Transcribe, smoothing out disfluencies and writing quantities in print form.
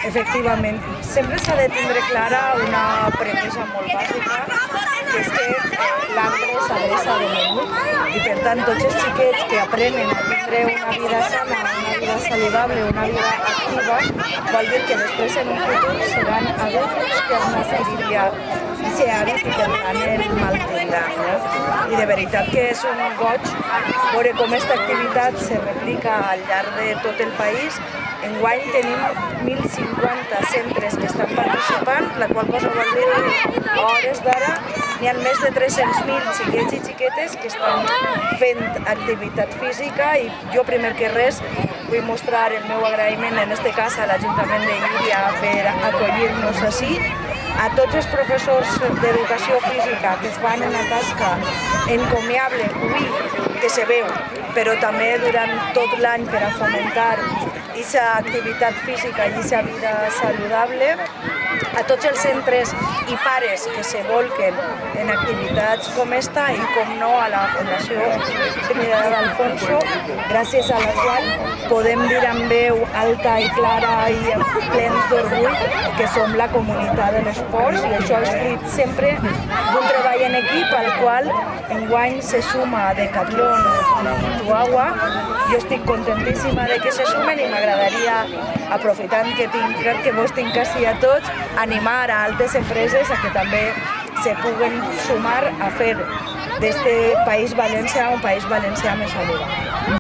Efectivament, sempre s'ha de tindre clara una premissa molt bàsica, que és que l'arbre s'adreça de menú i per tant tots els xiquets que aprenen a tindre una vida sana, una vida saludable, una vida activa, vol dir que després en un futur seran adults que han de seguir ja aquest hàbit i per tant el mantindran. I de veritat que és un goig veure com aquesta activitat se replica al llarg de tot el país. Enguany tenim 1.050 centres que estan participant, la qual cosa vol dir que a hores d'ara hi ha més de 300.000 xiquets i xiquetes que estan fent activitat física i jo primer que res vull mostrar el meu agraïment en este cas a l'Ajuntament de Llíria per acollir-nos així, a tots els professors d'educació física que fan una tasca encomiable avui que se veu, però també durant tot l'any per a fomentar aquesta activitat física i aquesta vida saludable, a tots els centres i pares que se volquen en activitats com esta i com no a la Fundació Trinidad Alfonso, gràcies a la qual podem dir amb veu alta i clara i plens d'orgull que som la comunitat de l'esport i això és fruit sempre d'un treball en equip al qual enguany se suma Decathlon i Tuagua. Jo estic contentíssima de que se sumen i m'agradaria, aprofitant que vos tinc així a tots, animar a altres empreses a que també se puguen sumar a fer d'este País Valencià un País Valencià més saludable.